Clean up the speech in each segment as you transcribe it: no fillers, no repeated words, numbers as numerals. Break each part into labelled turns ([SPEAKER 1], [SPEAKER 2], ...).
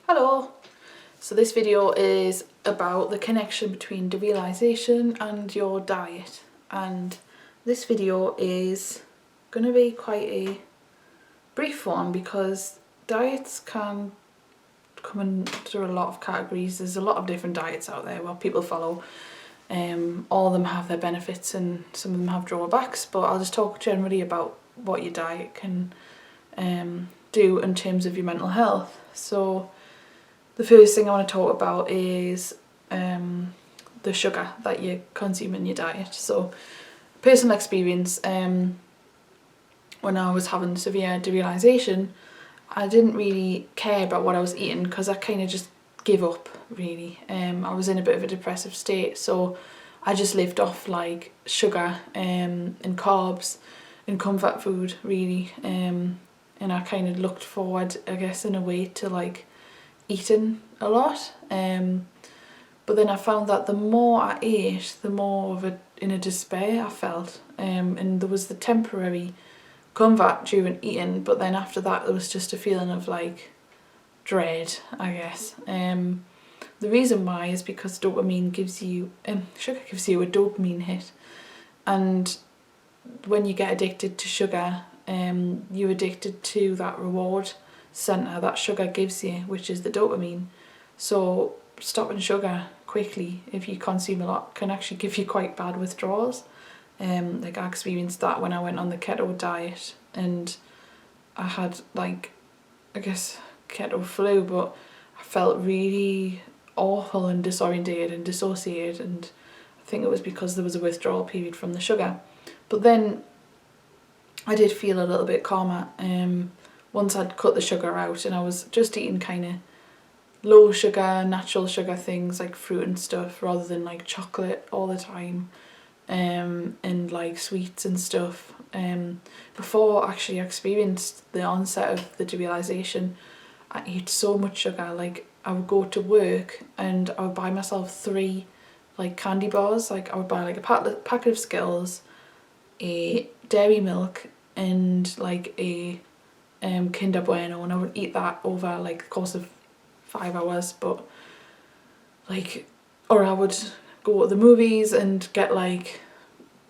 [SPEAKER 1] Hello! So this video is about the connection between derealization and your diet, and this video is going to be quite a brief one because diets can come under a lot of categories. There's a lot of different diets out there where people follow. All of them have their benefits and some of them have drawbacks, but I'll just talk generally about what your diet can do in terms of your mental health. So the first thing I want to talk about is the sugar that you consume in your diet. So personal experience, when I was having severe derealization, I didn't really care about what I was eating because I kind of just gave up really. I was in a bit of a depressive state, so I just lived off like sugar and carbs and comfort food really, and I kind of looked forward, I guess, in a way to like eating a lot, but then I found that the more I ate, the more of in a despair I felt, and there was the temporary comfort during eating, but then after that there was just a feeling of like dread, I guess. The reason why is because dopamine gives you, sugar gives you a dopamine hit, and when you get addicted to sugar, you're addicted to that reward centre that sugar gives you, which is the dopamine. So stopping sugar quickly if you consume a lot can actually give you quite bad withdrawals. Like I experienced that when I went on the keto diet, and I had like, I guess, keto flu, but I felt really awful and disorientated and dissociated, and I think it was because there was a withdrawal period from the sugar. But then I did feel a little bit calmer once I'd cut the sugar out, and I was just eating kind of low sugar, natural sugar things like fruit and stuff rather than like chocolate all the time, and like sweets and stuff. Before actually I experienced the onset of the derealization, I ate so much sugar. Like I would go to work and I would buy myself 3 like candy bars. Like I would buy like a packet of Skittles, a dairy milk, and like a Kinder Bueno, and I would eat that over like the course of 5 hours. But like, or I would go to the movies and get like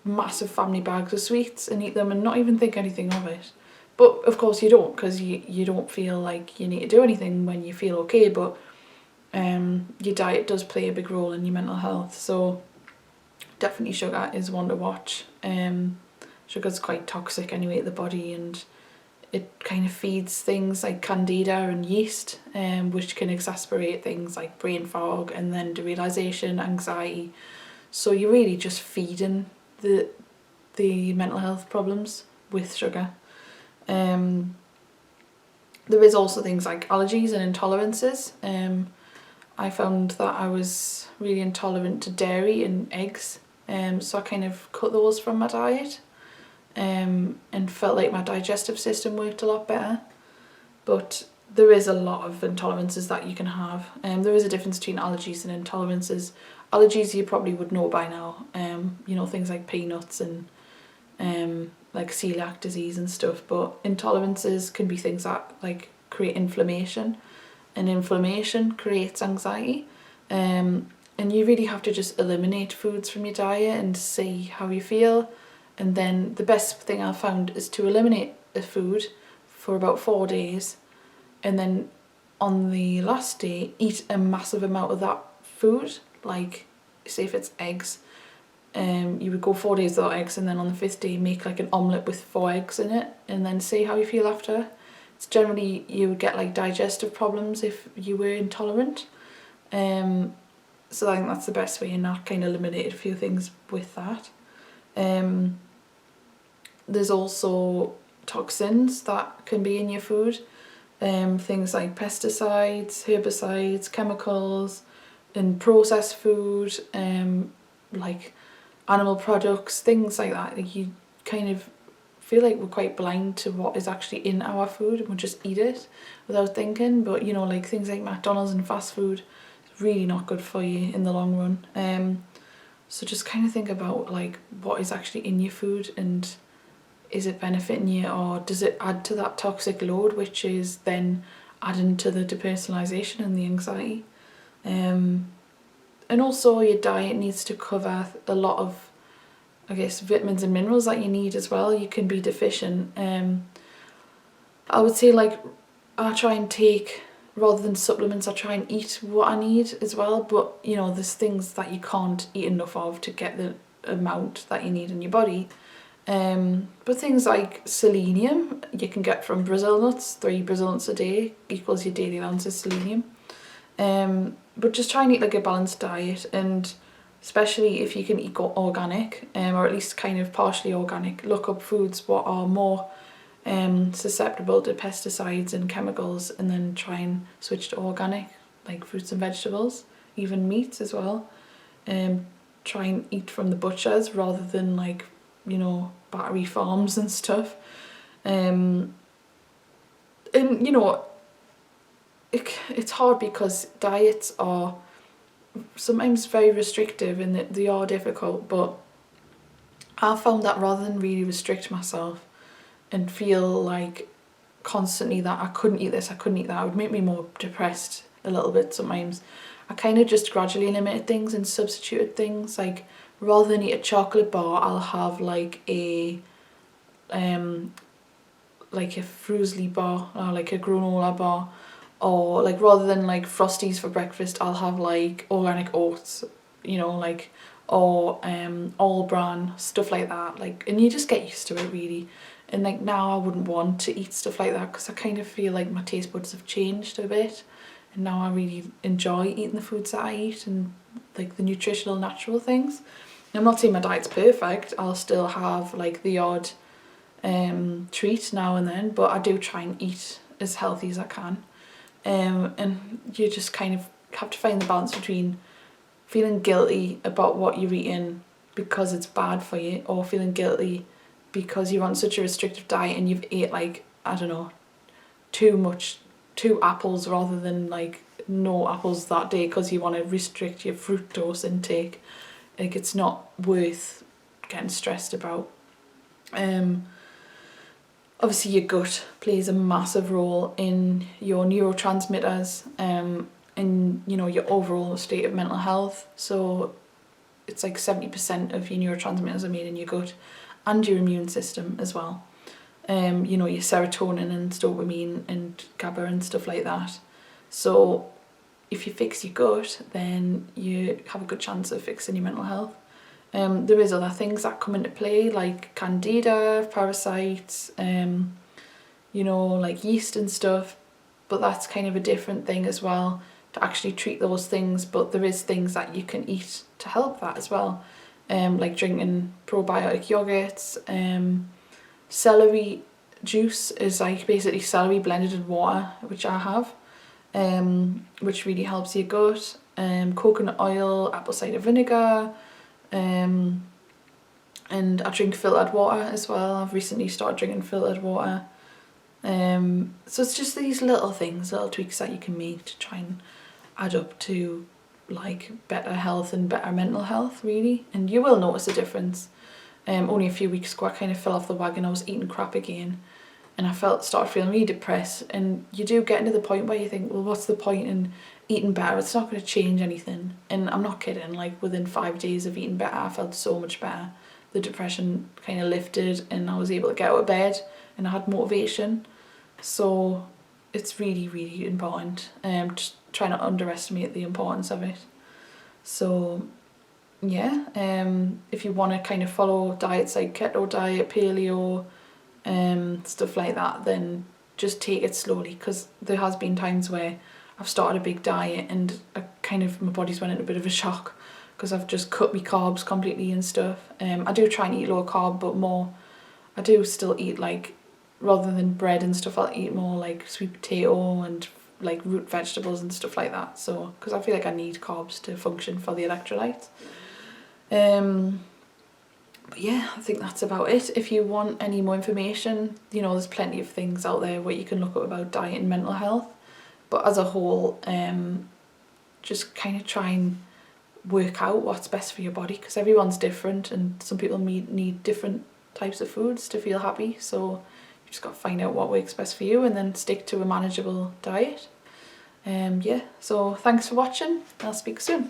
[SPEAKER 1] massive family bags of sweets and eat them and not even think anything of it. But of course you don't, because you don't feel like you need to do anything when you feel okay, but your diet does play a big role in your mental health. So definitely sugar is one to watch. Sugar's quite toxic anyway to the body, and it kind of feeds things like candida and yeast, which can exacerbate things like brain fog and then derealization, anxiety. So you're really just feeding the mental health problems with sugar. There is also things like allergies and intolerances. I found that I was really intolerant to dairy and eggs, so I kind of cut those from my diet, and felt like my digestive system worked a lot better. But there is a lot of intolerances that you can have. There is a difference between allergies and intolerances. Allergies you probably would know by now, you know, things like peanuts and like celiac disease and stuff, but intolerances can be things that like create inflammation, and inflammation creates anxiety, and you really have to just eliminate foods from your diet and see how you feel. And then the best thing I found is to eliminate a food for about 4 days, and then on the last day eat a massive amount of that food. Like say if it's eggs, you would go 4 days without eggs, and then on the 5th day make like an omelette with 4 eggs in it, and then see how you feel after. It's generally you would get like digestive problems if you were intolerant, so I think that's the best way, and that kind of eliminated a few things with that. There's also toxins that can be in your food, things like pesticides, herbicides, chemicals, and processed food, like animal products, things like that. Like you kind of feel like we're quite blind to what is actually in our food, and we just eat it without thinking. But you know, like things like McDonald's and fast food, it's really not good for you in the long run. So just kind of think about like what is actually in your food, and is it benefiting you, or does it add to that toxic load, which is then adding to the depersonalization and the anxiety. And also your diet needs to cover a lot of, I guess, vitamins and minerals that you need as well. You can be deficient. I would say, like, I try and take, rather than supplements, I try and eat what I need as well. But, you know, there's things that you can't eat enough of to get the amount that you need in your body. But things like selenium you can get from Brazil nuts. 3 Brazil nuts a day equals your daily allowance of selenium. But just try and eat like a balanced diet, and especially if you can eat organic, or at least kind of partially organic. Look up foods what are more susceptible to pesticides and chemicals, and then try and switch to organic, like fruits and vegetables, even meats as well. Try and eat from the butchers rather than, like, you know, battery farms and stuff. And you know, it's hard because diets are sometimes very restrictive and they are difficult, but I found that rather than really restrict myself and feel like constantly that I couldn't eat this, I couldn't eat that, it would make me more depressed a little bit sometimes. I kind of just gradually limited things and substituted things. Like, rather than eat a chocolate bar, I'll have like a fruity bar, or like a granola bar. Or, like, rather than like Frosties for breakfast, I'll have like organic oats, you know, like, or all bran, stuff like that. Like, and you just get used to it really. And like now I wouldn't want to eat stuff like that because I kind of feel like my taste buds have changed a bit, and now I really enjoy eating the foods that I eat and like the nutritional natural things. And I'm not saying my diet's perfect, I'll still have like the odd treat now and then, but I do try and eat as healthy as I can. And you just kind of have to find the balance between feeling guilty about what you're eating because it's bad for you, or feeling guilty because you're on such a restrictive diet and you've ate, like, I don't know, 2 apples rather than like no apples that day because you want to restrict your fructose intake. Like, it's not worth getting stressed about. Obviously your gut plays a massive role in your neurotransmitters, and, you know, your overall state of mental health. So it's like 70% of your neurotransmitters are made in your gut, and your immune system as well. You know, your serotonin and dopamine and GABA and stuff like that. So if you fix your gut, then you have a good chance of fixing your mental health. There is other things that come into play, like candida, parasites, you know, like yeast and stuff, but that's kind of a different thing as well, to actually treat those things. But there is things that you can eat to help that as well, like drinking probiotic yogurts. Celery juice is like basically celery blended in water, which I have, which really helps your gut. Coconut oil, apple cider vinegar, and I drink filtered water as well. I've recently started drinking filtered water. So it's just these little things, little tweaks that you can make to try and add up to like better health and better mental health really. And you will notice a difference. Only a few weeks ago I kind of fell off the wagon. I was eating crap again and I started feeling really depressed, and you do get into the point where you think, well, what's the point in eating better? It's not going to change anything. And I'm not kidding, like within 5 days of eating better I felt so much better. The depression kind of lifted and I was able to get out of bed and I had motivation. So it's really, really important. Just try not to underestimate the importance of it. So yeah, if you want to kind of follow diets like keto diet, paleo, stuff like that, then just take it slowly, because there has been times where I've started a big diet and my body's went into a bit of a shock because I've just cut my carbs completely and stuff. I do try and eat low carb, but more, I do still eat, like, rather than bread and stuff, I'll eat more like sweet potato and like root vegetables and stuff like that. So, because I feel like I need carbs to function for the electrolytes. But yeah, I think that's about it. If you want any more information, you know, there's plenty of things out there where you can look up about diet and mental health. But as a whole, just kind of try and work out what's best for your body, because everyone's different and some people need different types of foods to feel happy. So you just got to find out what works best for you and then stick to a manageable diet. Yeah, so thanks for watching. I'll speak soon.